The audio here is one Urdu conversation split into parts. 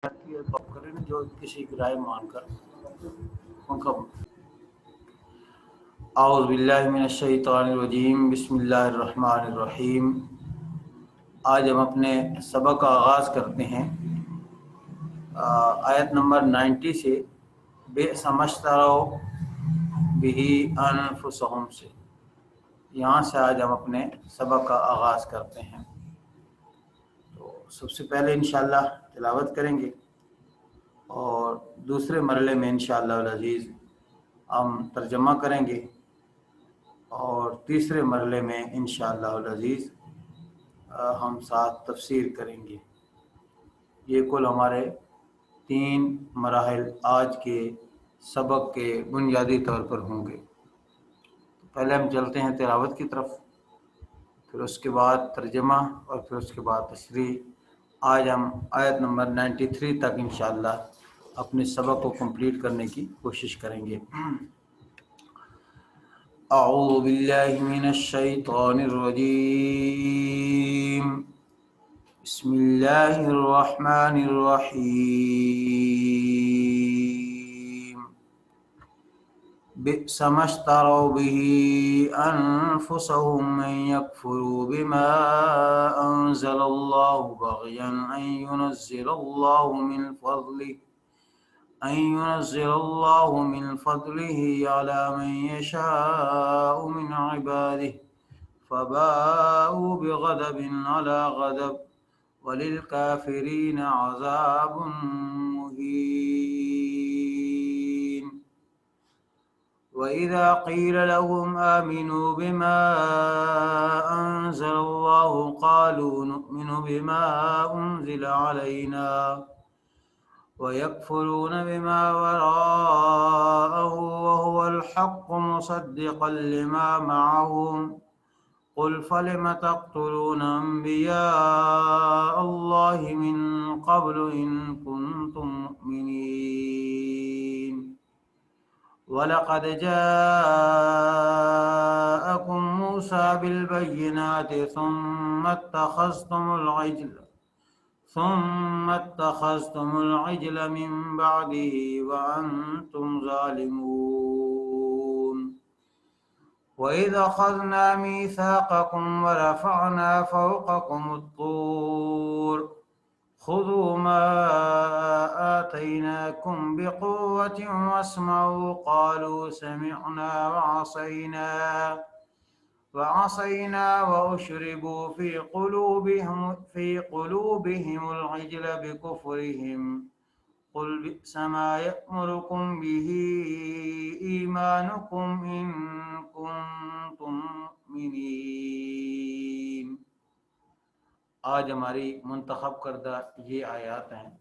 تو کریں جو کسی کی رائے مان کر ان کا اعوذ باللہ من الشیطان الرجیم بسم اللہ الرحمن الرحیم۔ آج ہم اپنے سبق کا آغاز کرتے ہیں آیت نمبر 90 سے بئس ما اشتروا بہ انفسہم سے۔ یہاں سے آج ہم اپنے سبق کا آغاز کرتے ہیں۔ تو سب سے پہلے انشاءاللہ تلاوت کریں گے اور دوسرے مرحلے میں انشاءاللہ العزیز ہم ترجمہ کریں گے اور تیسرے مرحلے میں انشاءاللہ العزیز ہم ساتھ تفسیر کریں گے۔ یہ کل ہمارے 3 مراحل آج کے سبق کے بنیادی طور پر ہوں گے۔ پہلے ہم چلتے ہیں تلاوت کی طرف، پھر اس کے بعد ترجمہ اور پھر اس کے بعد تشریح۔ آج ہم آیت نمبر 93 تک انشاءاللہ اپنے سبق کو کمپلیٹ کرنے کی کوشش کریں گے۔ اعوذ باللہ من الشیطان الرجیم، بسم اللہ الرحمن الرحیم۔ بئس ما اشتروا به انفسهم ان يكفروا بما انزل الله بغيا ان ينزل الله من فضله على من يشاء من عباده فباءوا بغضب على غضب وللكافرين عذاب مهين۔ وإذا قيل لهم آمنوا بما أنزل الله قالوا نؤمن بما أنزل علينا ويكفرون بما وراءه وهو الحق مصدقا لما معهم قل فلم تقتلون أنبياء الله من قبل إن كنتم مؤمنين ولقد جاءكم موسى بالبينات ثم اتخذتم العجل من بعده وأنتم ظالمون۔ وإذ أخذنا ميثاقكم ورفعنا فوقكم الطور خذوا ما آتيناكم بقوة واسمعوا قالوا سمعنا وعصينا وأشربوا في قلوبهم العجل بكفرهم قل بئس ما يأمركم به إيمانكم إن كنتم مؤمنين۔ آج ہماری منتخب کردہ یہ آیات ہیں،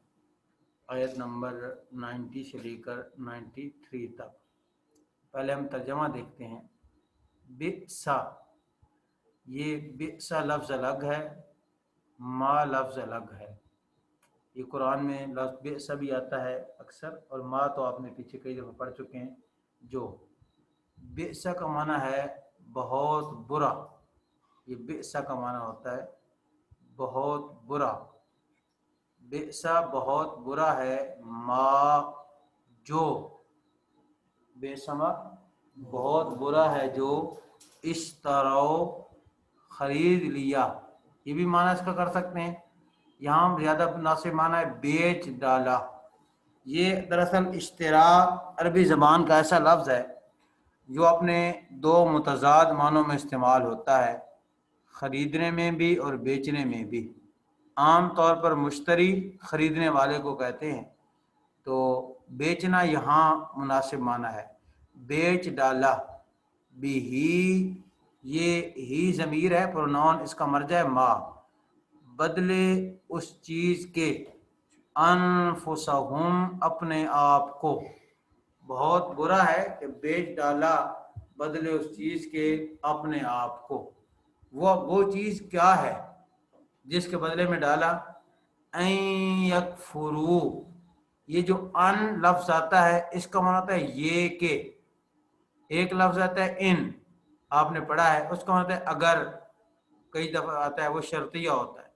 آیت نمبر 90 سے لے کر 93 تک۔ پہلے ہم ترجمہ دیکھتے ہیں۔ بئسا، یہ بئسا لفظ الگ ہے، ما لفظ الگ ہے۔ یہ قرآن میں لفظ بئسا بھی آتا ہے اکثر، اور ما تو آپ نے پیچھے کئی دفعہ پڑھ چکے ہیں۔ جو بئسا کا معنی ہے بہت برا، یہ بئسا کا معنی ہوتا ہے بہت برا۔ بئسا بہت برا ہے، ما جو، بئسا بہت برا ہے جو اشترو خرید لیا۔ یہ بھی معنی اس کا کر سکتے ہیں، یہاں زیادہ مناسب معنی ہے بیچ ڈالا۔ یہ دراصل اشترا عربی زبان کا ایسا لفظ ہے جو اپنے 2 متضاد معنوں میں استعمال ہوتا ہے، خریدنے میں بھی اور بیچنے میں بھی۔ عام طور پر مشتری خریدنے والے کو کہتے ہیں، تو بیچنا یہاں مناسب معنی ہے، بیچ ڈالا۔ بھی، یہ ہی ضمیر ہے، پروناؤن اس کا مرجع ہے ما، بدلے اس چیز کے، انفسہم اپنے آپ کو۔ بہت برا ہے کہ بیچ ڈالا بدلے اس چیز کے اپنے آپ کو۔ وہ چیز کیا ہے جس کے بدلے میں ڈالا؟ ان یکفرو، یہ جو ان لفظ آتا ہے اس کا معنی ہوتا ہے یہ کہ۔ ایک لفظ آتا ہے ان، آپ نے پڑھا ہے، اس کا معنی ہوتا ہے اگر، کئی دفعہ آتا ہے وہ شرطیہ ہوتا ہے۔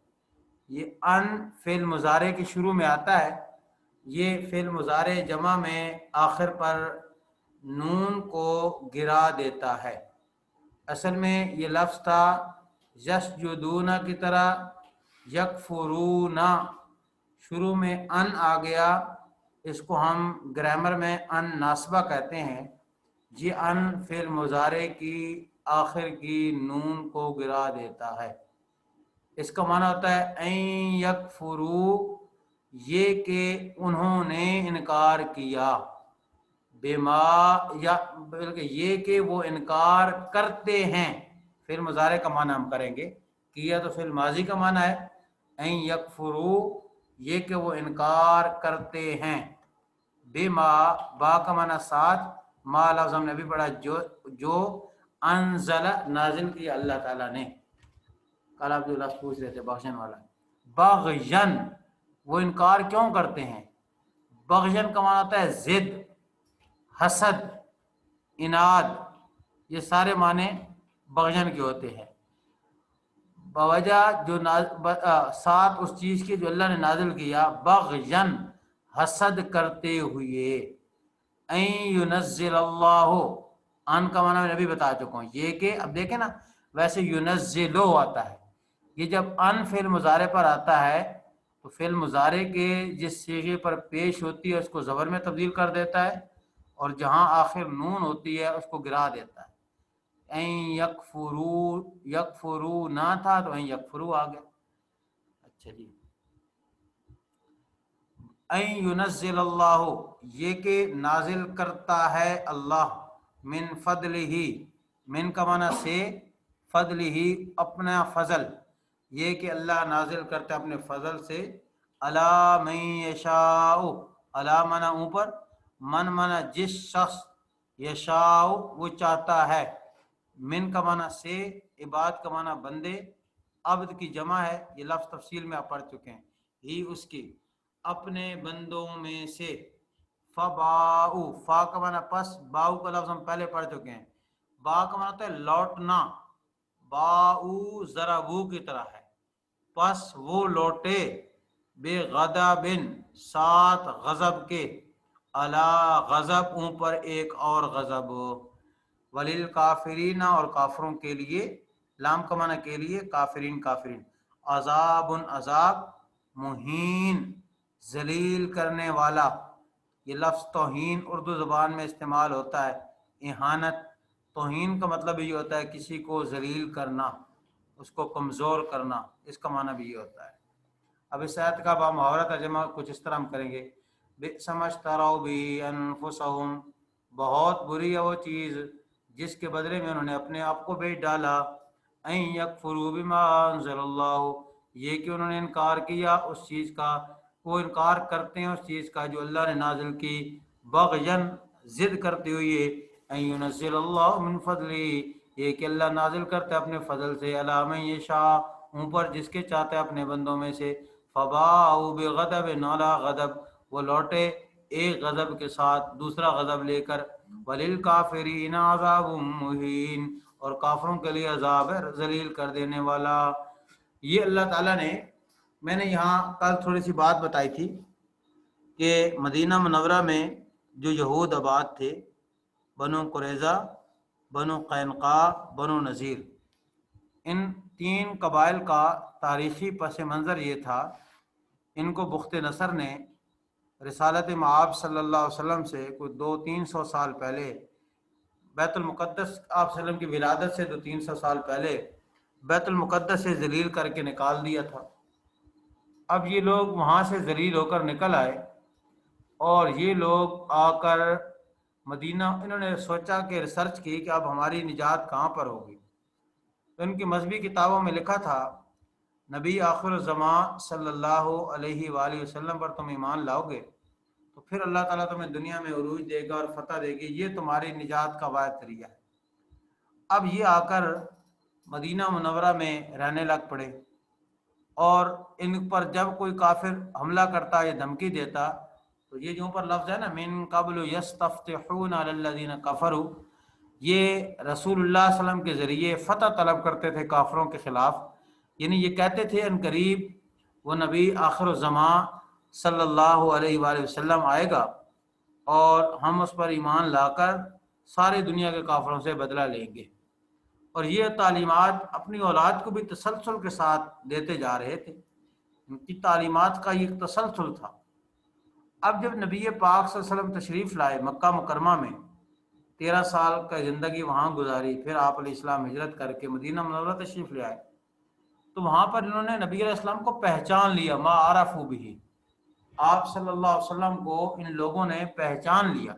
یہ ان فعل مضارع کے شروع میں آتا ہے یہ فعل مضارع جمع میں آخر پر نون کو گرا دیتا ہے۔ اصل میں یہ لفظ تھا یسجدون کی طرح یکفرون، شروع میں ان آ گیا، اس کو ہم گرامر میں ان ناصبہ کہتے ہیں۔ یہ ان فعل مضارع کی آخر کی نون کو گرا دیتا ہے۔ اس کا معنی ہوتا ہے این یکفرو، یہ کہ انہوں نے انکار کیا، بما، یا بلکہ یہ کہ وہ انکار کرتے ہیں۔ فعل مضارع کا معنی ہم کریں گے، کیا تو فعل ماضی کا معنی ہے، این یکفرو یہ کہ وہ انکار کرتے ہیں، بما با کا معنی ساتھ، ما لفظ ہم نے بھی پڑھا جو انزل نازل کیا اللہ تعالیٰ نے۔ کل آپ جو لفظ پوچھ رہے تھے بخشن والا، بغین، وہ انکار کیوں کرتے ہیں؟ بغین کا معنی ہوتا ہے ضد، حسد، اناد، یہ سارے معنی بغین کے ہوتے ہیں۔ بوجہ جو ساتھ اس چیز کی جو اللہ نے نازل کیا، بغین حسد کرتے ہوئے، این ینزل اللہ، ان کا معنی میں ابھی بتا چکا ہوں، یہ کہ اب دیکھیں نا، ویسے ینزلو آتا ہے، یہ جب ان فعل مضارع پر آتا ہے تو فعل مضارع کے جس صیغے پر پیش ہوتی ہے اس کو زبر میں تبدیل کر دیتا ہے، اور جہاں آخر نون ہوتی ہے اس کو گرا دیتا ہے۔ این یکفرو، یکفرو نہ تھا تو این یکفرو آ گیا۔ اچھا جی، این ینزل اللہ، یہ کہ نازل کرتا ہے اللہ، من فضلہ، من کا معنی سے، فضلہ اپنا فضل، یہ کہ اللہ نازل کرتا ہے اپنے فضل سے، علی من یشاء، علی معنی اوپر، من معنی جس شخص، یشاء وہ چاہتا ہے، من کا معنی سے، عباد کا معنی بندے، عبد کی جمع ہے، یہ لفظ تفصیل میں آپ پڑھ چکے ہیں، ہی اس کی، اپنے بندوں میں سے، فباؤ، فا کا معنی پس، باؤ کا لفظ ہم پہلے پڑھ چکے ہیں، با کا معنی ہوتا ہے لوٹنا، باؤ ذرا وہ کی طرح ہے، پس وہ لوٹے، بے غضب، ساتھ غضب کے، علی غضب اوپر ایک اور غضب، وللکافرین اور کافروں کے لیے، لام کا معنی کے لیے، کافرین کافرین، عذاب عذاب، مہین ذلیل کرنے والا، یہ لفظ توہین اردو زبان میں استعمال ہوتا ہے، اہانت، توہین کا مطلب یہ ہوتا ہے کسی کو ذلیل کرنا، اس کو کمزور کرنا، اس کا معنی بھی یہ ہوتا ہے۔ اب اس آیت کا محاورہ ترجمہ کچھ اس طرح ہم کریں گے، بئس ما اشتروا بہ انفسہم، بہت بری ہے وہ چیز جس کے بدلے میں انہوں نے اپنے آپ کو بیچ ڈالا، ان یکفروا بما انزل اللہ، یہ کہ انہوں نے انکار کیا اس چیز کا، وہ انکار کرتے ہیں اس چیز کا جو اللہ نے نازل کی، بغین ضد کرتے ہوئے، ان ینزل اللہ من فضلہ، یہ کہ اللہ نازل کرتا ہے اپنے فضل سے، علی من یشاء اوپر جس کے چاہتا ہے اپنے بندوں میں سے، فباؤ بغضب علی غضب، وہ لوٹے ایک غضب کے ساتھ دوسرا غضب لے کر، وللکافرین عذاب مہین، اور کافروں کے لیے عذاب ہے ذلیل کر دینے والا۔ یہ اللہ تعالیٰ نے، میں نے یہاں کل تھوڑی سی بات بتائی تھی کہ مدینہ منورہ میں جو یہود آباد تھے، بنو قریظہ، بنو قینقاع، بنو نذیر، ان تین قبائل کا تاریخی پس منظر یہ تھا، ان کو بخت نصر نے رسالت مآب صلی اللہ علیہ وسلم سے کوئی 200-300 سال پہلے، بیت المقدس آپ صلی اللہ علیہ وسلم کی ولادت سے 200-300 سال پہلے بیت المقدس سے ذلیل کر کے نکال دیا تھا۔ اب یہ لوگ وہاں سے ذلیل ہو کر نکل آئے، اور یہ لوگ آ کر مدینہ، انہوں نے سوچا کہ ریسرچ کی کہ اب ہماری نجات کہاں پر ہوگی، تو ان کی مذہبی کتابوں میں لکھا تھا نبی آخر الزمان صلی اللہ علیہ وآلہ وسلم پر تم ایمان لاؤ گے تو پھر اللہ تعالیٰ تمہیں دنیا میں عروج دے گا اور فتح دے گی، یہ تمہاری نجات کا واحد ذریعہ ہے۔ اب یہ آ کر مدینہ منورہ میں رہنے لگ پڑے، اور ان پر جب کوئی کافر حملہ کرتا یا دھمکی دیتا تو یہ جو اوپر لفظ ہے نا، من قبل یستفتحون علی الذین کفروا، یہ رسول اللہ صلی اللہ علیہ وسلم کے ذریعے فتح طلب کرتے تھے کافروں کے خلاف، یعنی یہ کہتے تھے ان قریب وہ نبی آخر الزمان صلی اللہ علیہ وآلہ وسلم آئے گا اور ہم اس پر ایمان لا کر ساری دنیا کے کافروں سے بدلہ لیں گے۔ اور یہ تعلیمات اپنی اولاد کو بھی تسلسل کے ساتھ دیتے جا رہے تھے، ان کی تعلیمات کا یہ تسلسل تھا۔ اب جب نبی پاک صلی اللہ علیہ وسلم تشریف لائے مکہ مکرمہ میں، 13 سال کا زندگی وہاں گزاری، پھر آپ علیہ السلام ہجرت کر کے مدینہ منورہ تشریف لے آئے، تو وہاں پر انہوں نے نبی علیہ السلام کو پہچان لیا، ما عرفوا به، آپ صلی اللہ علیہ وسلم کو ان لوگوں نے پہچان لیا۔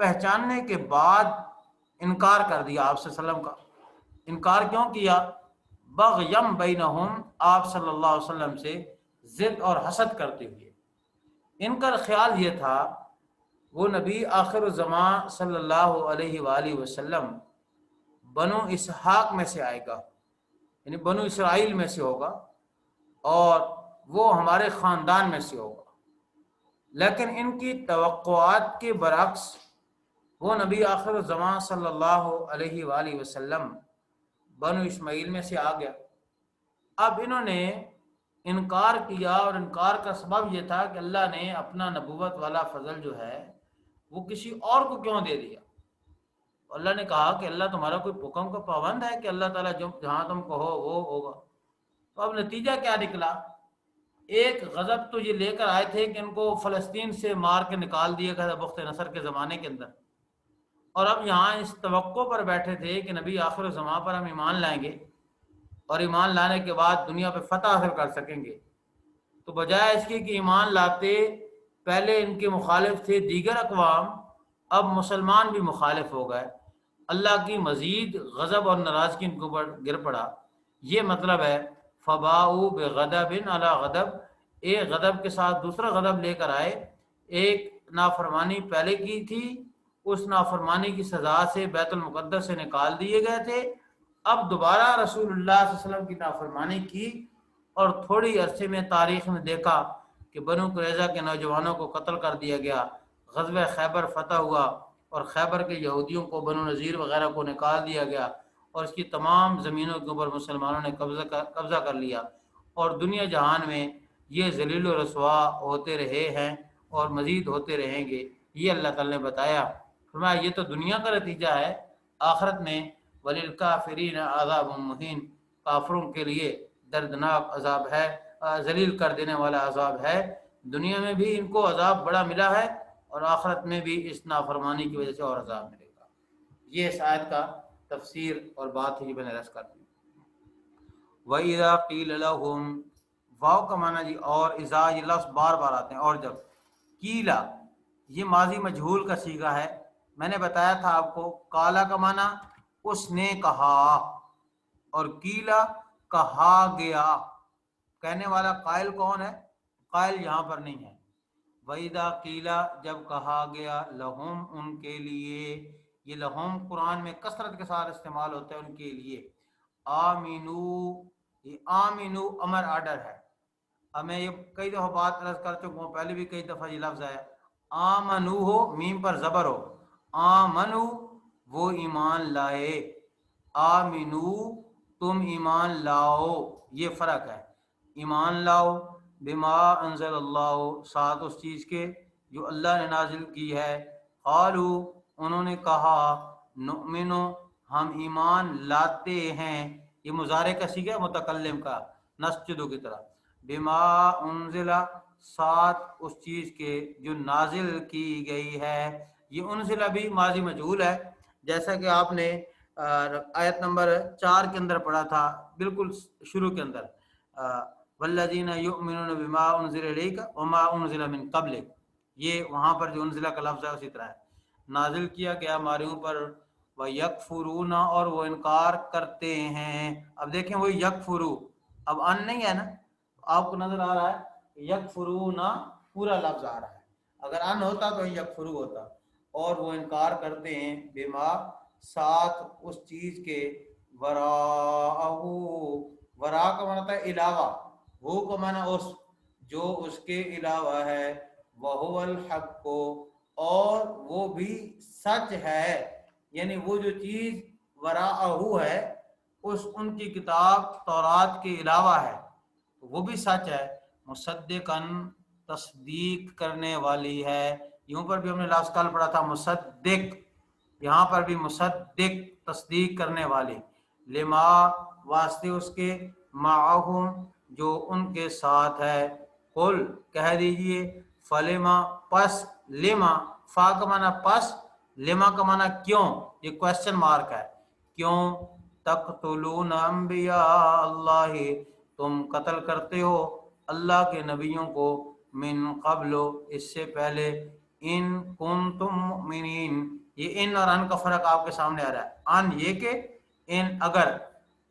پہچاننے کے بعد انکار کر دیا آپ صلی اللہ علیہ وسلم کا۔ انکار کیوں کیا؟ بغیم بینہم، آپ صلی اللہ علیہ وسلم سے ضد اور حسد کرتے ہوئے۔ ان کا خیال یہ تھا وہ نبی آخر الزمان صلی اللہ علیہ وآلہ وسلم بنو اسحاق میں سے آئے گا، یعنی بنو اسرائیل میں سے ہوگا، اور وہ ہمارے خاندان میں سے ہوگا۔ لیکن ان کی توقعات کے برعکس وہ نبی آخر الزمان صلی اللہ علیہ وآلہ وسلم بنو اسماعیل میں سے آ گیا۔ اب انہوں نے انکار کیا، اور انکار کا سبب یہ تھا کہ اللہ نے اپنا نبوت والا فضل جو ہے وہ کسی اور کو کیوں دے دیا۔ اللہ نے کہا کہ اللہ تمہارا کوئی حکم کا پابند ہے کہ اللہ تعالیٰ جو جہاں تم کہو وہ ہوگا؟ تو اب نتیجہ کیا نکلا؟ ایک غضب تو یہ لے کر آئے تھے کہ ان کو فلسطین سے مار کے نکال دیا گیا تھا بخت نصر کے زمانے کے اندر، اور اب یہاں اس توقع پر بیٹھے تھے کہ نبی آخر الزمان پر ہم ایمان لائیں گے، اور ایمان لانے کے بعد دنیا پہ فتح حاصل کر سکیں گے۔ تو بجائے اس کے کہ ایمان لاتے، پہلے ان کے مخالف تھے دیگر اقوام، اب مسلمان بھی مخالف ہو گئے، اللہ کی مزید غضب اور ناراضگی ان کو گر پڑا۔ یہ مطلب ہے فباؤ بغضب علی غضب، ایک غضب کے ساتھ دوسرا غضب لے کر آئے۔ ایک نافرمانی پہلے کی تھی، اس نافرمانی کی سزا سے بیت المقدس سے نکال دیے گئے تھے، اب دوبارہ رسول اللہ صلی اللہ علیہ وسلم کی نافرمانی کی، اور تھوڑی عرصے میں تاریخ میں دیکھا کہ بنو قریظہ کے نوجوانوں کو قتل کر دیا گیا، غزوہ خیبر فتح ہوا، اور خیبر کے یہودیوں کو بنو نذیر وغیرہ کو نکال دیا گیا، اور اس کی تمام زمینوں کے اوپر مسلمانوں نے قبضہ کر لیا، اور دنیا جہان میں یہ ذلیل و رسوا ہوتے رہے ہیں اور مزید ہوتے رہیں گے۔ یہ اللہ تعالیٰ نے بتایا، فرمایا یہ تو دنیا کا نتیجہ ہے، آخرت میں وَلِلْكَافِرِينَ عَذَابٌ مُّهِينٌ، کافروں کے لیے دردناک عذاب ہے، ذلیل کر دینے والا عذاب ہے۔ دنیا میں بھی ان کو عذاب بڑا ملا ہے، اور آخرت میں بھی اس نافرمانی کی وجہ سے اور عذاب ملے گا۔ یہ اس آیت کا تفسیر اور بات ہی میں نے رس کر دی۔ وَإِذَا قِيلَ لَهُمْ، واو کا معنی جی اور، اذا یہ لفظ بار بار آتے ہیں، اور جب قیلا یہ ماضی مجہول کا صیغہ ہے۔ میں نے بتایا تھا آپ کو، قالا کا معنی اس نے کہا، اور قیلا کہا گیا۔ کہنے والا قائل کون ہے؟ قائل یہاں پر نہیں ہے۔ وَإِذَا قِيلَ جب کہا گیا، لہم ان کے لیے، یہ لہم قرآن میں کثرت کے ساتھ استعمال ہوتا ہے ان کے لیے۔ آمینو، یہ آمینو امر آرڈر ہے۔ اب میں یہ کئی دفعہ بات عرض کر چکا ہوں، پہلے بھی کئی دفعہ یہ لفظ ہے، آمنو ہو میم پر زبر ہو، آمنو وہ ایمان لائے، آمینو تم ایمان لاؤ، یہ فرق ہے۔ ایمان لاؤ بما انزل اللہ، ساتھ اس چیز کے جو اللہ نے نازل کی ہے۔ قالو انہوں نے کہا، نؤمنو ہم ایمان لاتے ہیں، یہ مضارع کا صیغہ متکلم کا، نسجدو کی طرح، بما انزل ساتھ اس چیز کے جو نازل کی گئی ہے۔ یہ انزل بھی ماضی مجہول ہے، جیسا کہ آپ نے آیت نمبر 4 کے اندر پڑھا تھا، بالکل شروع کے اندر، والذین یؤمنون بما انزل الیک وما انزل من قبلک، یہ وہاں پر جو انزلہ کا لفظ ہے اسی طرح ہے، نازل کیا گیا ہمارے اوپر، وَيَكْفُرُونَ اور وہ انکار کرتے ہیں۔ اب دیکھیں وہ یکفرو، اب ان نہیں ہے نا، آپ کو نظر آ رہا ہے یکفرون پورا لفظ آ رہا ہے، اگر ان ہوتا تو یکفرو ہوتا، اور وہ انکار کرتے ہیں بما ساتھ اس چیز کے، وراءہو ورا کا معنی ہے علاوہ، وہ کا معنی اس جو اس کے علاوہ ہے، وہو الحق اور وہ بھی سچ ہے، یعنی وہ جو چیز وراءہو ہے اس ان کی کتاب تورات کے علاوہ ہے وہ بھی سچ ہے، مصدقاً تصدیق کرنے والی ہے. یوں پر بھی ہم نے لاسٹ کال پڑھا تھا مصدق، یہاں پر بھی مصدق تصدیق کرنے والی. لما واسطے اس کے، معہم جو ان کے ساتھ ہے. قل کہہ دیجئے، فلما پس، لما فا کا معنی پس، لما کا معنی کیوں، یہ کوشچن مارک ہے، کیوں تقتلون انبیاء اللہ، تم قتل کرتے ہو اللہ کے نبیوں کو، من قبل اس سے پہلے، ان کنتم مؤمنین، یہ ان اور ان کا فرق آپ کے سامنے آ رہا ہے. ان یہ کہ ان اگر،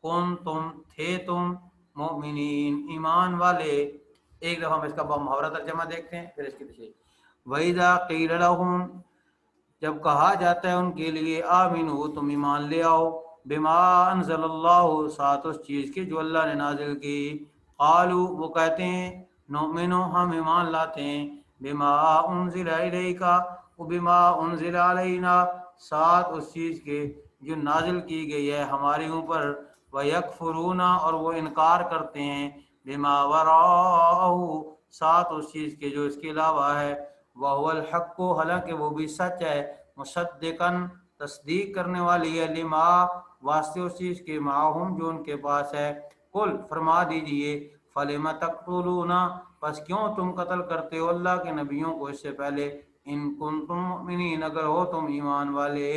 کنتم تھے تم، مؤمنین ایمان والے. ایک دفعہ ہم اس کا محاورہ ترجمہ دیکھتے ہیں پھر اس کی تشریح. وَإِذَا قِيلَ لَهُمْ، جب کہا جاتا ہے ان کے لیے، آمنو تم ایمان لے آؤ، بما انزل اللہ ساتھ اس چیز کے جو اللہ نے نازل کی، قالوا وہ کہتے ہیں، نؤمنو ہم ایمان لاتے ہیں، بما انزل الیک وبما انزل علینا ساتھ اس چیز کے جو نازل کی گئی ہے ہمارے اوپر، ویکفرون اور وہ انکار کرتے ہیں، بما وراءہ ساتھ اس چیز کے جو اس کے علاوہ ہے، وَهُوَ الْحَقُّ حالانکہ وہ بھی سچ ہے، مصدقاً تصدیق کرنے والی ہے، لما واسطے اس چیز کے، معہم جو ان کے پاس ہے. قل فرما دیجئے، فلم تقتلون پس کیوں تم قتل کرتے ہو اللہ کے نبیوں کو اس سے پہلے، ان کنتم مؤمنین اگر ہو تم ایمان والے.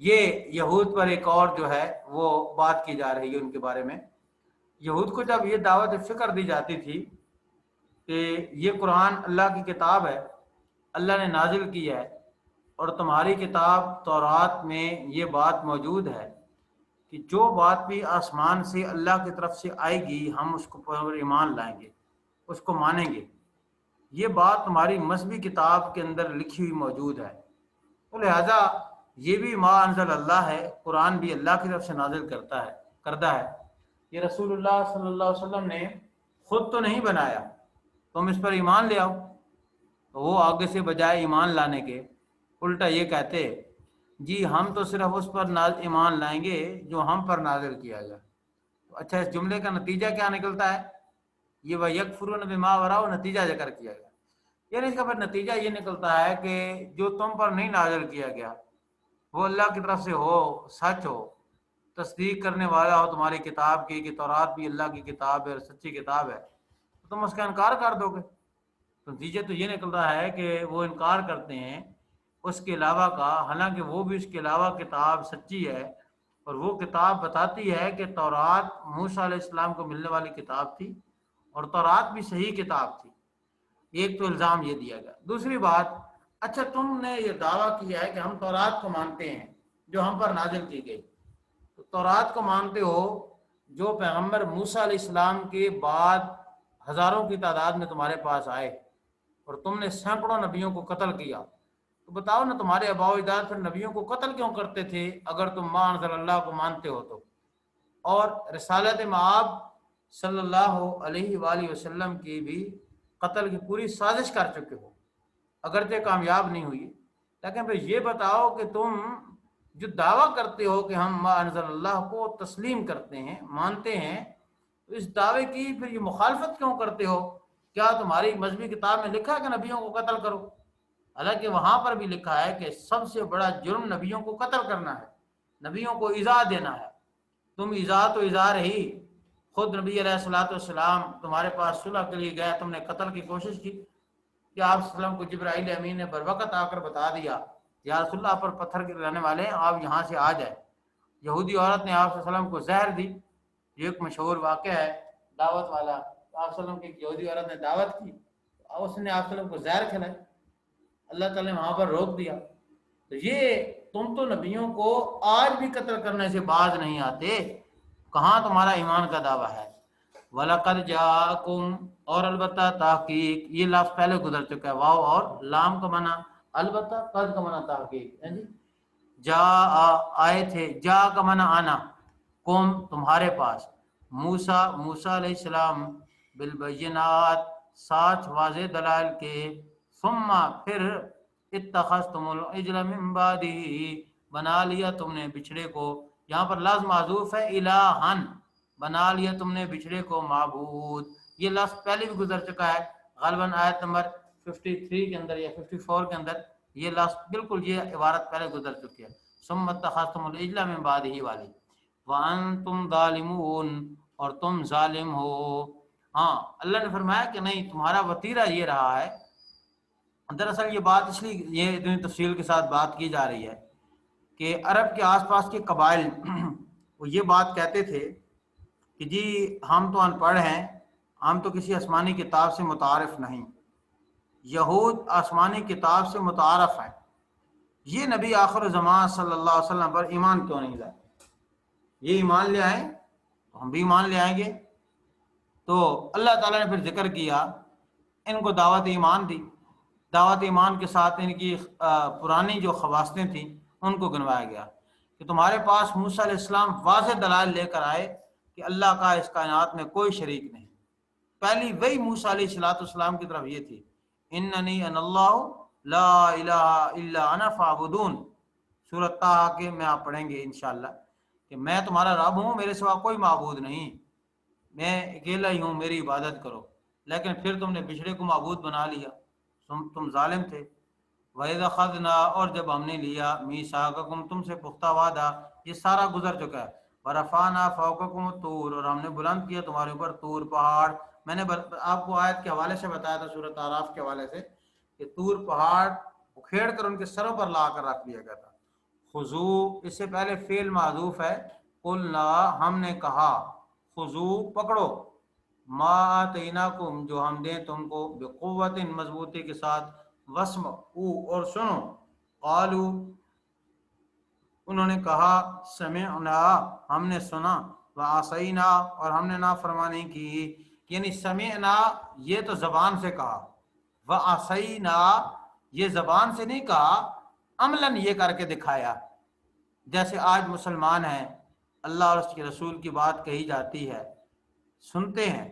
یہ یہود پر ایک اور جو ہے وہ بات کی جا رہی ہے ان کے بارے میں. یہود کو جب یہ دعوت فکر دی جاتی تھی کہ یہ قرآن اللہ کی کتاب ہے، اللہ نے نازل کی ہے، اور تمہاری کتاب تورات میں یہ بات موجود ہے کہ جو بات بھی آسمان سے اللہ کی طرف سے آئے گی ہم اس کو پر ایمان لائیں گے، اس کو مانیں گے. یہ بات تمہاری مذہبی کتاب کے اندر لکھی ہوئی موجود ہے، تو لہذا یہ بھی ما انزل اللہ ہے، قرآن بھی اللہ کی طرف سے نازل کردہ ہے. یہ رسول اللہ صلی اللہ علیہ وسلم نے خود تو نہیں بنایا، تم اس پر ایمان لے آؤ. تو وہ آگے سے بجائے ایمان لانے کے الٹا یہ کہتے، جی ہم تو صرف اس پر ایمان لائیں گے جو ہم پر نازل کیا گیا. تو اچھا اس جملے کا نتیجہ کیا نکلتا ہے؟ یہ وَيَكْفُرُونَ بِمَا وَرَاءَ نتیجہ ذکر کیا گیا، یعنی اس کا پھر نتیجہ یہ نکلتا ہے کہ جو تم پر نہیں نازل کیا گیا وہ اللہ کی طرف سے ہو، سچ ہو، تصدیق کرنے والا ہو تمہاری کتاب کی کہ تورات بھی اللہ کی کتاب ہے اور سچی کتاب ہے، تو تم اس کا انکار کر دو گے. تو نتیجہ تو یہ نکلتا ہے کہ وہ انکار کرتے ہیں اس کے علاوہ کا، حالانکہ وہ بھی اس کے علاوہ کتاب سچی ہے، اور وہ کتاب بتاتی ہے کہ تورات موسیٰ علیہ السلام کو ملنے والی کتاب تھی، اور تورات بھی صحیح کتاب تھی. ایک تو الزام یہ دیا گیا. دوسری بات، اچھا تم نے یہ دعویٰ کیا ہے کہ ہم تورات کو مانتے ہیں جو ہم پر نازل کی گئی، تو تورات کو مانتے ہو جو پیغمبر موسیٰ علیہ السلام کے بعد ہزاروں کی تعداد میں تمہارے پاس آئے اور تم نے سینکڑوں نبیوں کو قتل کیا، تو بتاؤ نا تمہارے آباء و اجداد پھر نبیوں کو قتل کیوں کرتے تھے اگر تم ما انزل اللہ کو مانتے ہو تو؟ اور رسالت مآب صلی اللہ علیہ وآلہ وسلم کی بھی قتل کی پوری سازش کر چکے ہو، اگرچہ کامیاب نہیں ہوئی. لیکن پھر یہ بتاؤ کہ تم جو دعویٰ کرتے ہو کہ ہم ما انزل اللہ کو تسلیم کرتے ہیں، مانتے ہیں، تو اس دعوے کی پھر یہ مخالفت کیوں کرتے ہو؟ کیا تمہاری مذہبی کتاب میں لکھا ہے کہ نبیوں کو قتل کرو؟ حالانکہ وہاں پر بھی لکھا ہے کہ سب سے بڑا جرم نبیوں کو قتل کرنا ہے، نبیوں کو ایذا دینا ہے. تم ایذا تو ایذا رہی، خود نبی علیہ الصلوۃ والسلام تمہارے پاس صلح کے لیے گئے، تم نے قتل کی کوشش کی، کہ آپ صلی اللہ علیہ وسلم کو جبرائیل امین نے بر وقت آ کر بتا دیا، یا رسول اللہ پر پتھر گرانے والے ہیں، آپ یہاں سے آ جائیں. یہودی عورت نے آپ صلی اللہ علیہ وسلم کو زہر دی، یہ ایک مشہور واقعہ ہے دعوت والا. آپ صلی اللہ علیہ وسلم کی ایک یہودی عورت نے دعوت کی، اس نے آپ صلی اللہ علیہ وسلم کو زہر کھلائی، اللہ تعالیٰ نے وہاں پر روک دیا. تو یہ تم تو نبیوں کو آج بھی قتل کرنے سے باز نہیں آتے، کہاں تمہارا ایمان کا دعویٰ ہے؟ وَلَقَدْ جَاءَكُمْ اور البتہ تحقیق، یہ لفظ پہلے گزر چکا ہے، واو اور لام کا معنی البتہ، قد کا معنی تحقیق. جا آئے تھے، جا کا معنی آنا، قوم تمہارے پاس، موسیٰ علیہ السلام بالبینات ساتھ واضح دلائل کے، ثم پھر اتخذتم العجل من بعدہ بنا لیا تم نے بچھڑے کو، یہاں پر لفظ معذوف ہے، الہن بنا لیا تم نے بچھڑے کو معبود. یہ لفظ پہلے بھی گزر چکا ہے، غالباً آیت نمبر 53 کے اندر یا 54 کے اندر یہ لفظ بالکل یہ عبارت پہلے گزر چکی ہے، ثم اتخذتم العجل من بعدہ والی وانتم ظالمون، اور تم ظالم ہو۔ ہاں اللہ نے فرمایا کہ نہیں، تمہارا وتیرہ یہ رہا ہے۔ دراصل یہ بات اس لیے یہ اتنی تفصیل کے ساتھ بات کی جا رہی ہے کہ عرب کے آس پاس کے قبائل وہ یہ بات کہتے تھے کہ جی ہم تو ان پڑھ ہیں، ہم تو کسی آسمانی کتاب سے متعارف نہیں۔ یہود آسمانی کتاب سے متعارف ہیں، یہ نبی آخر زمان صلی اللہ علیہ وسلم پر ایمان کیوں نہیں لائے؟ یہ ایمان لے آئیں تو ہم بھی ایمان لے آئیں گے۔ تو اللہ تعالیٰ نے پھر ذکر کیا، ان کو دعوت ایمان دی، دعوت ایمان کے ساتھ ان کی پرانی جو خواصیں تھیں ان کو گنوایا گیا کہ تمہارے پاس موسیٰ علیہ السلام واضح دلائل لے کر آئے کہ اللہ کا اس کائنات میں کوئی شریک نہیں۔ پہلی وہی موسیٰ علیہ السلام کی طرف یہ تھی، اننی ان اللہ لا الہ الا انا فاعبدون، سورۃ طٰہٰ کے میں آپ پڑھیں گے انشاءاللہ کہ میں تمہارا رب ہوں، میرے سوا کوئی معبود نہیں، میں اکیلا ہی ہوں، میری عبادت کرو۔ لیکن پھر تم نے بچھڑے کو معبود بنا لیا، تم ظالم تھے۔ وَإِذْ أَخَذْنَا، اور جب ہم نے لیا، مِيثَاقَكُمْ، تم سے پختہ وعدہ، یہ سارا گزر چکا ہے۔ وَرَفَعْنَا فَوْقَكُمُ الطُّورَ، اور ہم نے بلند کیا تمہارے اوپر طور پہاڑ۔ میں نے آپ کو آیت کے حوالے سے بتایا تھا، سورۃ اعراف کے حوالے سے، کہ طور پہاڑ اکھیڑ کر ان کے سروں پر لا کر رکھ دیا گیا تھا۔ خُذُوا، اس سے پہلے فعل معذوف ہے، قُلْنَا، ہم نے کہا، خُذُوا، پکڑو، ما آتیناکم، جو ہم دیں تم کو، بقوت، مضبوطی کے ساتھ، واسمعوا، اور سنو، قالوا، انہوں نے کہا، سمعنا، ہم نے سنا، وعصینا، اور ہم نے نافرمانی کی۔ یعنی سمعنا یہ تو زبان سے کہا، وعصینا یہ زبان سے نہیں کہا، عملاً یہ کر کے دکھایا۔ جیسے آج مسلمان ہیں، اللہ اور اس کے رسول کی بات کہی جاتی ہے، سنتے ہیں،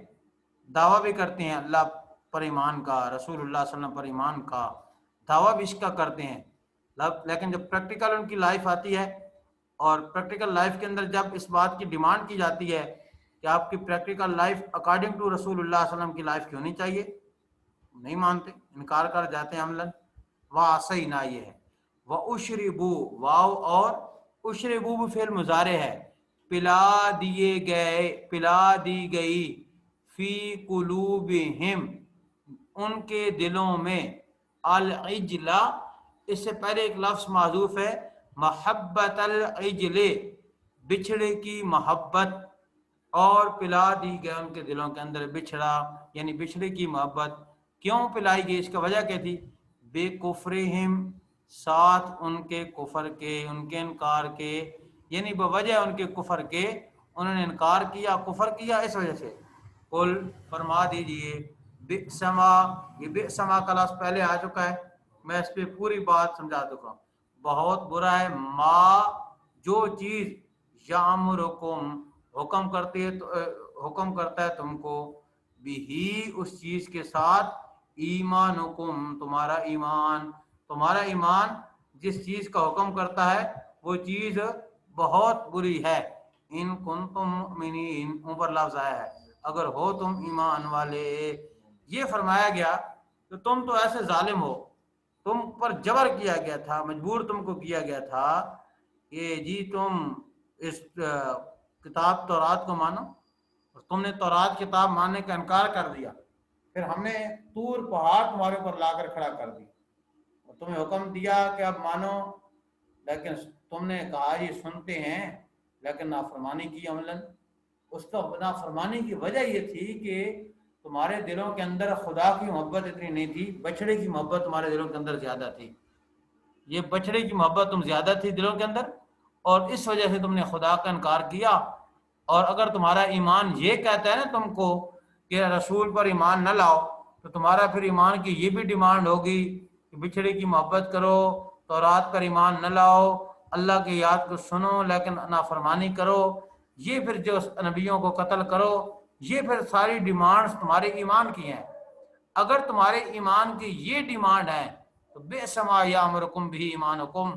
دعویٰ بھی کرتے ہیں اللہ پر ایمان کا، رسول اللہ صلی اللہ علیہ وسلم پر ایمان کا، دعویٰ بھی اس کا کرتے ہیں، لیکن جب پریکٹیکل ان کی لائف آتی ہے، اور پریکٹیکل لائف کے اندر جب اس بات کی ڈیمانڈ کی جاتی ہے کہ آپ کی پریکٹیکل لائف اکارڈنگ ٹو رسول اللہ صلی اللہ علیہ وسلم کی لائف کی ہونی چاہیے، نہیں مانتے، انکار کر جاتے ہیں عملاً۔ وَعَصَيْنَا یہ ہے، وَأُشْرِبُوا، واو اور اشربو بھی فعل مضارع ہے، پلا دیے گئے، پلا دی گئی، فی قلوبہم، ان کے دلوں میں، العجل، اس سے پہلے ایک لفظ معذوف ہے، محبت العجل، بچھڑے کی محبت، اور پلا دی گئے ان کے دلوں کے اندر بچھڑا، یعنی بچھڑے کی محبت۔ کیوں پلائی گئی؟ اس کا وجہ کیا تھی؟ بے کفرہم، ساتھ ان کے کفر کے، ان کے انکار کے، یعنی بوجہ ان کے کفر کے انہوں نے انکار کیا، کفر کیا، اس وجہ سے۔ قل، فرما دیجئے، بئس ما، یہ بئس ما کا لفظ پہلے آ چکا ہے، میں اس پہ پوری بات سمجھا چکا ہوں، بہت برا ہے، ما جو چیز، یامرکم حکم کرتی ہے، حکم کرتا ہے تم کو، بھی اس چیز کے ساتھ، ایمانکم تمہارا ایمان، تمہارا ایمان جس چیز کا حکم کرتا ہے وہ چیز بہت بری ہے۔ ان کنتم مؤمنین، اوپر لفظ آیا ہے، اگر ہو تم ایمان والے۔ یہ فرمایا گیا کہ تم تو ایسے ظالم ہو، تم پر جبر کیا گیا تھا، مجبور تم کو کیا گیا تھا کہ جی تم اس کتاب تورات کو مانو، اور تم نے تورات کتاب ماننے کا انکار کر دیا، پھر ہم نے طور پہاڑ تمہارے اوپر لا کر کھڑا کر دی، اور تمہیں حکم دیا کہ اب مانو، لیکن تم نے کہا یہ سنتے ہیں، لیکن نافرمانی کی عملاً۔ اس کا نافرمانی کی وجہ یہ تھی کہ تمہارے دلوں کے اندر خدا کی محبت اتنی نہیں تھی، بچڑے کی محبت تمہارے دلوں کے اندر زیادہ تھی، یہ بچڑے کی محبت تم زیادہ تھی دلوں کے اندر، اور اس وجہ سے تم نے خدا کا انکار کیا۔ اور اگر تمہارا ایمان یہ کہتا ہے نا تم کو کہ رسول پر ایمان نہ لاؤ، تو تمہارا پھر ایمان کی یہ بھی ڈیمانڈ ہوگی کہ بچھڑے کی محبت کرو، تورات پر ایمان نہ لاؤ، اللہ کی یاد کو سنو لیکن نافرمانی کرو، یہ پھر جو نبیوں کو قتل کرو، یہ پھر ساری ڈیمانڈز تمہارے ایمان کی ہیں۔ اگر تمہارے ایمان کی یہ ڈیمانڈ ہے تو بئس ما یامرکم بہ ایمانکم،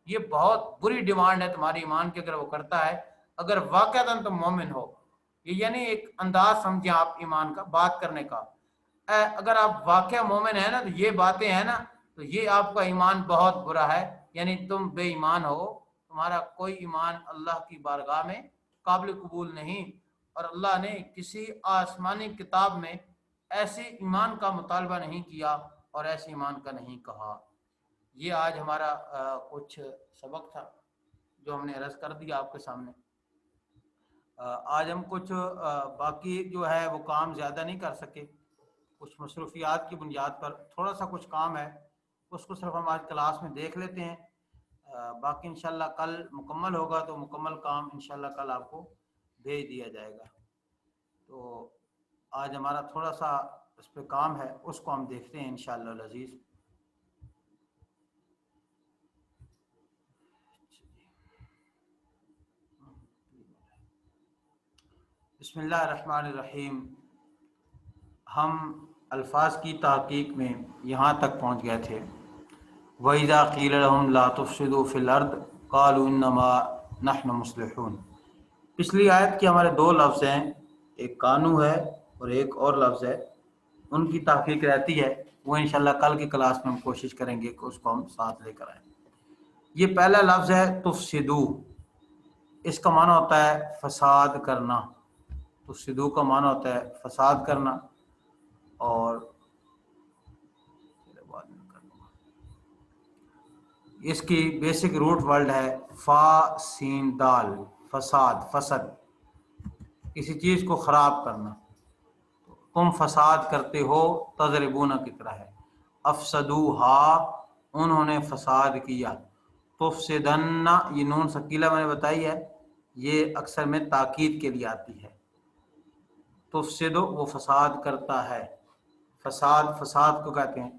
یہ بہت بری ڈیمانڈ ہے تمہاری ایمان کی اگر وہ کرتا ہے، اگر واقعتاً تم مومن ہو۔ یہ یعنی ایک انداز سمجھیں آپ ایمان کا، بات کرنے کا۔ اگر آپ واقعہ مومن ہیں نا تو یہ باتیں ہیں نا تو یہ آپ کا ایمان بہت برا ہے، یعنی تم بے ایمان ہو، تمہارا کوئی ایمان اللہ کی بارگاہ میں قابل قبول نہیں، اور اللہ نے کسی آسمانی کتاب میں ایسے ایمان کا مطالبہ نہیں کیا اور ایسے ایمان کا نہیں کہا۔ یہ آج ہمارا کچھ سبق تھا جو ہم نے عرض کر دیا آپ کے سامنے۔ آج ہم کچھ باقی جو ہے وہ کام زیادہ نہیں کر سکے، کچھ مصروفیات کی بنیاد پر تھوڑا سا کچھ کام ہے، اس کو صرف ہم آج کلاس میں دیکھ لیتے ہیں، باقی انشاءاللہ کل مکمل ہوگا تو مکمل کام انشاءاللہ کل آپ کو بھیج دیا جائے گا۔ تو آج ہمارا تھوڑا سا اس پہ کام ہے، اس کو ہم دیکھتے ہیں انشاءاللہ العزیز۔ بسم اللہ الرحمن الرحیم۔ ہم الفاظ کی تحقیق میں یہاں تک پہنچ گئے تھے، وَإِذَا قِيلَ لَهُمْ لَا تُفْسِدُوا فِي الْأَرْضِ قَالُوا إِنَّمَا نَحْنُ مُصْلِحُونَ۔ پچھلی آیت کے ہمارے دو لفظ ہیں، ایک قانو ہے اور ایک اور لفظ ہے، ان کی تحقیق رہتی ہے، وہ انشاءاللہ کل کی کلاس میں ہم کوشش کریں گے کہ اس کو ہم ساتھ لے کر آئیں۔ یہ پہلا لفظ ہے تفسدو، اس کا معنی ہوتا ہے فساد کرنا، تفسدو کا معنی ہوتا ہے فساد کرنا، اور اس کی بیسک روٹ ورڈ ہے فا سین دال، فساد، فسد، کسی چیز کو خراب کرنا، تم فساد کرتے ہو، تضربون کی طرح ہے، افسدوہا، انہوں نے فساد کیا، تفسدن، یہ نون ثقیلہ میں نے بتائی ہے، یہ اکثر میں تاکید کے لیے آتی ہے، تفسدو وہ فساد کرتا ہے، فساد، فساد کو کہتے ہیں،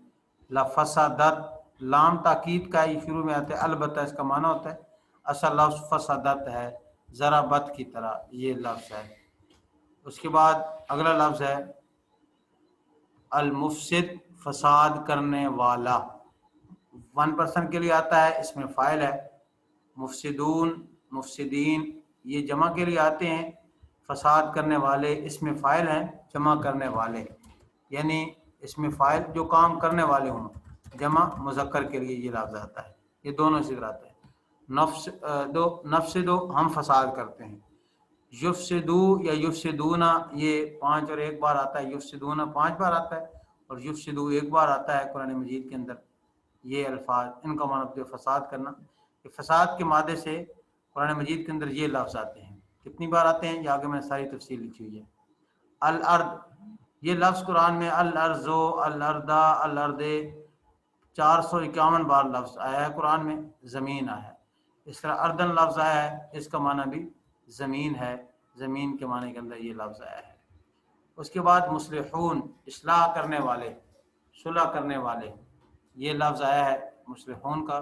لفسدت، لام تاکید کا ہی شروع میں آتا ہے، البتہ اس کا معنی ہوتا ہے، اصل لفظ فسدت ہے، ذرا بت کی طرح یہ لفظ ہے۔ اس کے بعد اگلا لفظ ہے المفسد، فساد کرنے والا، 1 کے لیے آتا ہے، اس میں فاعل ہے، مفسدون، مفسدین یہ جمع کے لیے آتے ہیں، فساد کرنے والے اس میں فاعل ہیں، جمع کرنے والے، یعنی اس میں فاعل جو کام کرنے والے ہوں، جمع مذکر کے لیے یہ لفظ آتا ہے، یہ دونوں ذکر آتا ہے، نفسدو ہم فساد کرتے ہیں، یفسدو یا یفسدونا یہ 5 اور 1 بار آتا ہے، یفسدونا 5 بار آتا ہے اور یفسدو 1 بار آتا ہے قرآن مجید کے اندر، یہ الفاظ ان کا معنی فساد کرنا، کہ فساد کے مادے سے قرآن مجید کے اندر یہ لفظ آتے ہیں، کتنی بار آتے ہیں یہ آگے میں نے ساری تفصیل لکھی ہوئی ہے۔ الارض، یہ لفظ قرآن میں الارضو، الاردا، الارض 451 بار لفظ آیا ہے قرآن میں، زمین آیا ہے، اس طرح اردن لفظ آیا ہے، اس کا معنی بھی زمین ہے، زمین کے معنی کے اندر یہ لفظ آیا ہے۔ اس کے بعد مصلحون، اصلاح کرنے والے، صلح کرنے والے، یہ لفظ آیا ہے مصلحون کا،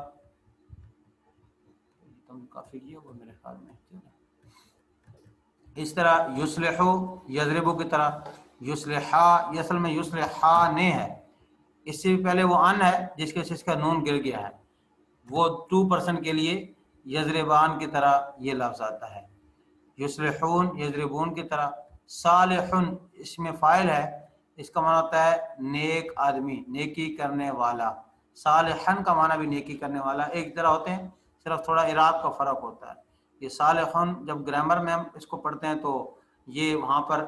تم کافی کیا وہ میرے خیال میں، اس طرح یصلحو، یضربو کی طرح، یصلحا، یہ اصل میں یصلحانے ہے، اس سے بھی پہلے وہ ان ہے جس کے سے اس کا نون گر گیا ہے، وہ 2% کے لیے یضربان کی طرح یہ لفظ آتا ہے، یصلحون، یضربون کی طرح، صالحن اس میں فاعل ہے، اس کا معنی ہوتا ہے نیک آدمی، نیکی کرنے والا، صالحن کا معنی بھی نیکی کرنے والا ایک طرح ہوتے ہیں، صرف تھوڑا اعراب کا فرق ہوتا ہے۔ یہ صالحن جب گرامر میں ہم اس کو پڑھتے ہیں تو یہ وہاں پر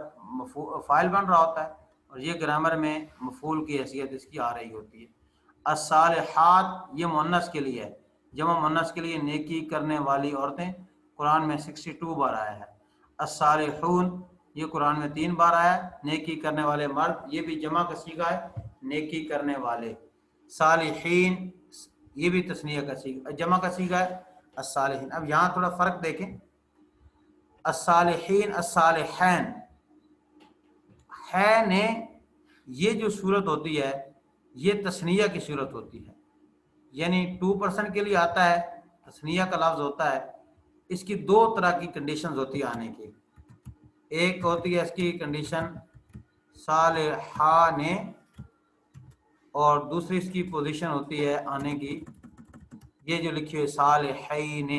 فاعل بن رہا ہوتا ہے، اور یہ گرامر میں مفعول کی حیثیت اس کی آ رہی ہوتی ہے۔ الصالحات یہ مؤنث کے لیے ہے، جمع مؤنث کے لیے نیکی کرنے والی عورتیں قرآن میں 62 بار آیا ہے۔ الصالحون یہ قرآن میں 3 بار آیا ہے، نیکی کرنے والے مرد یہ بھی جمع کا صیغہ ہے، نیکی کرنے والے۔ صالحین یہ بھی تثنیہ کا صیغہ، جمع کا صیغہ ہے الصالحین۔ اب یہاں تھوڑا فرق دیکھیں، الصالحین، الصالحین، ہے نے یہ جو صورت ہوتی ہے یہ تثنیہ کی صورت ہوتی ہے، یعنی 2% کے لیے آتا ہے، تثنیہ کا لفظ ہوتا ہے، اس کی 2 طرح کی کنڈیشنز ہوتی ہے آنے کی، ایک ہوتی ہے اس کی کنڈیشن صالحان، اور دوسری اس کی پوزیشن ہوتی ہے آنے کی یہ جو لکھی ہوئی صالحین،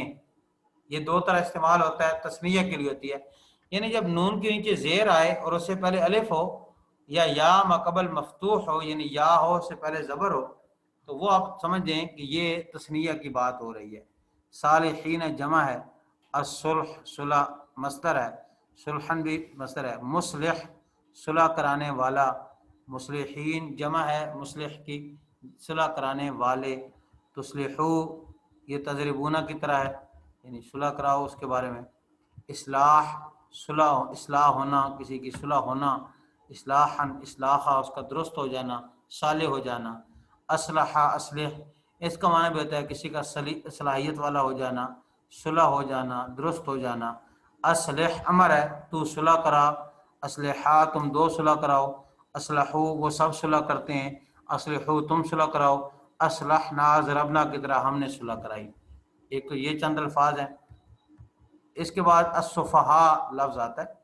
یہ 2 طرح استعمال ہوتا ہے، تثنیہ کے لیے ہوتی ہے، یعنی جب نون کے نیچے زیر آئے اور اس سے پہلے الف ہو، یا مقبل مفتوح ہو یعنی یا ہو سے پہلے زبر ہو تو وہ آپ سمجھ جائیں کہ یہ تثنیہ کی بات ہو رہی ہے. صالحین جمع ہے، الصلح صلح مصدر ہے، صلحن بھی مصدر ہے، مصلح صلح کرانے والا، مصلحین جمع ہے مصلح کی صلح کرانے والے، تصلحو یہ تضربونہ کی طرح ہے یعنی صلح کراؤ اس کے بارے میں، اصلاح صلح اصلاح ہونا کسی کی صلح ہونا، اصلاحاً اصلاحہ اس کا درست ہو جانا صالح ہو جانا، اصلحہ اصلح اس کا معنی بھی ہوتا ہے کسی کا صلاحیت والا ہو جانا، صلح ہو جانا درست ہو جانا. اصلح امر ہے تو صلح کرا، اصلحہ تم دو صلح کراؤ، اصلحو وہ سب صلح کرتے ہیں، اصلحو تم صلح کراؤ، اصلحنا ضربنا کی طرح ہم نے صلح کرائی. ایک تو یہ چند الفاظ ہیں. اس کے بعد الصفحاء لفظ آتا ہے.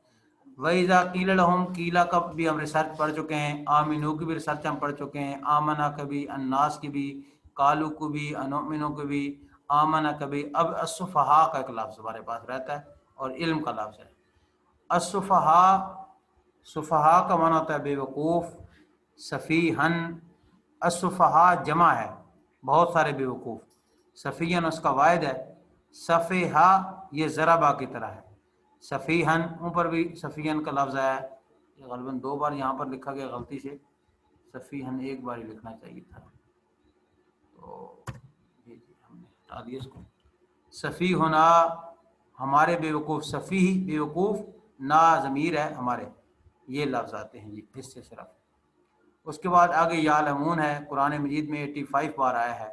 وَإِذَا قِيلَ لَهُمْ قیلا کا بھی ہم ریسرچ پڑھ چکے ہیں، آمنو کی بھی ریسرچ ہم پڑھ چکے ہیں، آمنا کا بھی، الناس کی بھی، قالو کو بھی، انؤمنو کو بھی، آمنا کا بھی. اب الصفحاء کا ایک لفظ ہمارے پاس رہتا ہے اور علم کا لفظ ہے. الصفحاء صفحاء کا معنی ہوتا ہے بے وقوف، سفیہن. الصفحاء جمع ہے بہت سارے بے وقوف، سفیہن اس کا واحد ہے، صفحہ یہ ضربہ کی طرح ہے، سفیہن اوپر بھی سفیہن کا لفظ آیا ہے، یہ غالباً 2 بار یہاں پر لکھا گیا غلطی سے، سفیہن 1 بار ہی لکھنا چاہیے تھا تو جی ہم نے ہٹا دیا اس کو. سفیہنا ہمارے بے وقوف، سفیہ بے وقوف، نا ضمیر ہے ہمارے، یہ لفظ آتے ہیں جی اس سے صرف. اس کے بعد آگے یعلمون ہے، قرآن مجید میں 85 بار آیا ہے.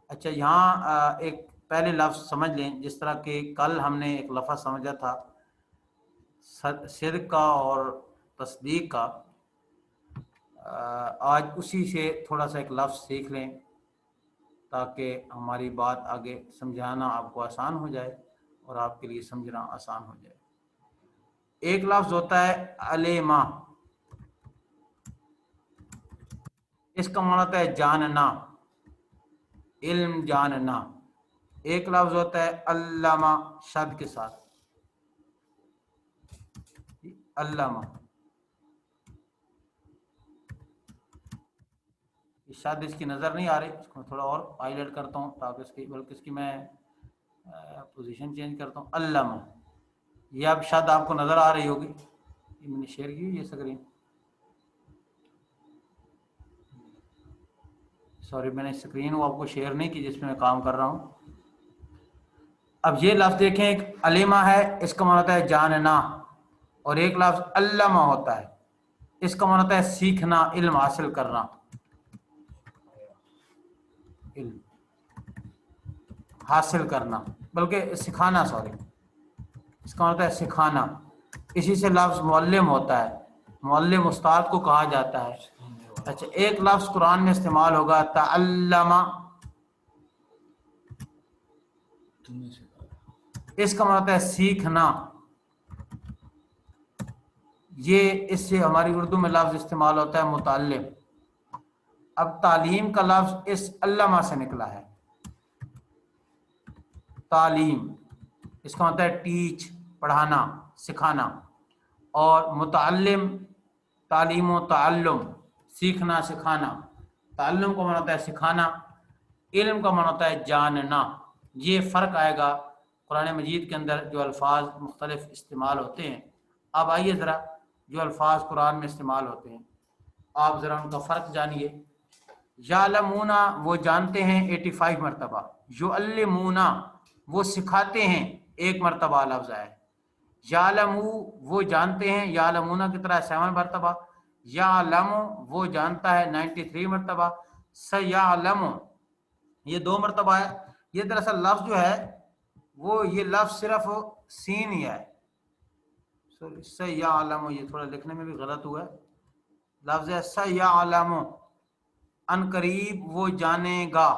اچھا یہاں ایک پہلے لفظ سمجھ لیں، جس طرح کہ کل ہم نے ایک لفظ سمجھا تھا صدق کا اور تصدیق کا، آج اسی سے تھوڑا سا ایک لفظ سیکھ لیں تاکہ ہماری بات آگے سمجھانا آپ کو آسان ہو جائے اور آپ کے لیے سمجھنا آسان ہو جائے. ایک لفظ ہوتا ہے علیما، اس کا معنی ہوتا ہے جاننا، علم جاننا. ایک لفظ ہوتا ہے علامہ شد کے ساتھ، علامہ شاید اس کی نظر نہیں آ رہی، اس کو تھوڑا اور ہائی لائٹ کرتا ہوں تاکہ اس کی، بلکہ اس کی میں پوزیشن چینج کرتا ہوں. علامہ یہ اب شاید آپ کو نظر آ رہی ہوگی، یہ میں نے شیئر کی یہ اسکرین، سوری میں نے اسکرین وہ آپ کو شیئر نہیں کی جس میں کام کر رہا ہوں. اب یہ لفظ دیکھیں، ایک علیمہ ہے اس کا معنی ہوتا ہے جاننا، اور ایک لفظ علامہ ہوتا ہے اس کا معنی ہوتا ہے سیکھنا، علم حاصل کرنا، علم حاصل کرنا بلکہ سکھانا، سوری اس کا معنی ہوتا ہے سکھانا. اسی سے لفظ معلم ہوتا ہے، معلم استاد کو کہا جاتا ہے. اچھا ایک لفظ قرآن میں استعمال ہوگا تعلم، اس کا مطلب ہے سیکھنا. یہ اس سے ہماری اردو میں لفظ استعمال ہوتا ہے متعلم. اب تعلیم کا لفظ اس علامہ سے نکلا ہے، تعلیم اس کا مطلب ہے ٹیچ پڑھانا سکھانا، اور متعلم تعلیم و تعلم سیکھنا سکھانا. تعلم کا معنی ہوتا ہے سکھانا، علم کا معنی ہوتا ہے جاننا. یہ فرق آئے گا قرآن مجید کے اندر جو الفاظ مختلف استعمال ہوتے ہیں. اب آئیے ذرا جو الفاظ قرآن میں استعمال ہوتے ہیں آپ ذرا ان کا فرق جانیے. یعلمون وہ جانتے ہیں 85 مرتبہ، یعلمون وہ سکھاتے ہیں 1 مرتبہ لفظ ہے. یعلمو وہ جانتے ہیں، یعلمون کی طرح 7 مرتبہ. یعلم وہ جانتا ہے 93 مرتبہ. سیعلم یہ 2 مرتبہ ہے. یہ دراصل لفظ جو ہے وہ یہ لفظ صرف سین ہی ہے، سوری سیعلم، یہ تھوڑا لکھنے میں بھی غلط ہوا ہے، لفظ ہے سیعلم، ان قریب وہ جانے گا.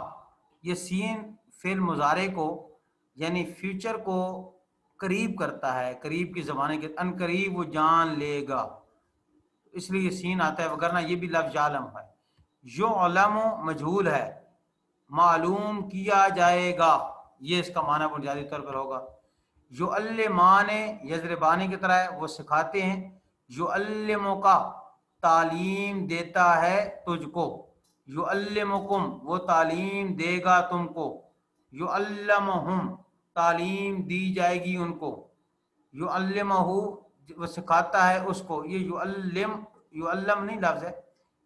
یہ سین فعل مضارع کو یعنی فیوچر کو قریب کرتا ہے، قریب کے زمانے کے، ان قریب وہ جان لے گا، اس لیے یہ سین آتا ہے، وگرنہ یہ بھی لفظ یعلم ہے. یعلم مجہول ہے، معلوم کیا جائے گا، یہ اس کا معنی بنیادی طور پر ہوگا. یعلمان یضربان کی طرح ہے، وہ سکھاتے ہیں. یعلمک تعلیم دیتا ہے تجھ کو، یعلمکم وہ تعلیم دے گا تم کو، یعلمہم تعلیم دی جائے گی ان کو، یعلمہ وہ سکھاتا ہے اس کو، یہ یعلم نہیں لفظ ہے،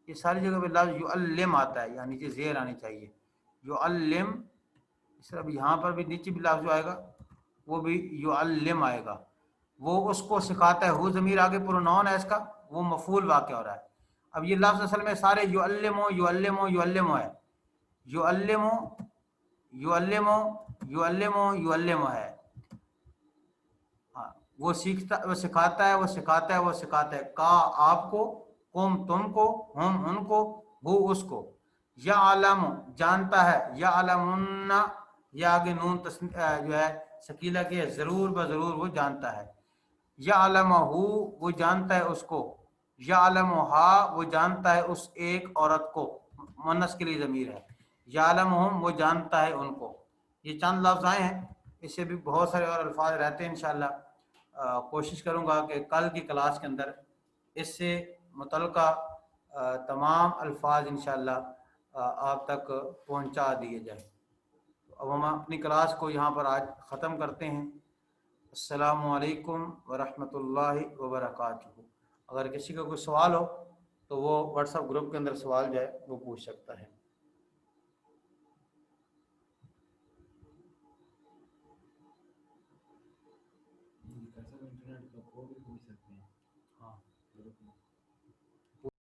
یہ ساری جگہ پہ لفظ یعلم آتا ہے، یعنی نیچے زیر آنی چاہیے، یعلم، اس طرح یہاں پر بھی نیچے بھی لفظ جو آئے گا وہ بھی یعلم آئے گا، وہ اس کو سکھاتا ہے، ہو ضمیر آگے پرونون ہے اس کا، وہ مفعول واقع ہو رہا ہے۔ اب یہ لفظ اصل میں سارے یعلمو یعلمو یعلمو ہے، یعلمو یعلمو یعلمو یعلمو ہے، ہاں، وہ سیکھتا، وہ سکھاتا ہے، وہ سکھاتا ہے، وہ سکھاتا ہے، کا آپ کو، قوم تم کو، ہم ان کو، وہ اس کو، یعلم جانتا ہے، یعلمن یا آگے نون جو ہے ثقیلہ کی ہے، ضرور بضرور وہ جانتا ہے، یعلمہ وہ جانتا ہے اس کو، یعلمہا وہ جانتا ہے اس ایک عورت کو، مؤنث کے لیے ضمیر ہے، یعلمہم وہ جانتا ہے ان کو۔ یہ چند لفظ آئے ہیں، اس سے بھی بہت سارے اور الفاظ رہتے ہیں انشاءاللہ، کوشش کروں گا کہ کل کی کلاس کے اندر اس سے متعلقہ تمام الفاظ انشاءاللہ آپ تک پہنچا دیے جائیں۔ اب ہم اپنی کلاس کو یہاں پر آج ختم کرتے ہیں۔ السلام علیکم ورحمۃ اللہ وبرکاتہ۔ اگر کسی کا کوئی سوال ہو تو وہ واٹس ایپ گروپ کے اندر سوال جو ہے وہ پوچھ سکتا ہے۔ انٹرنیٹ کا وہ بھی پوچھ سکتے ہیں، ہاں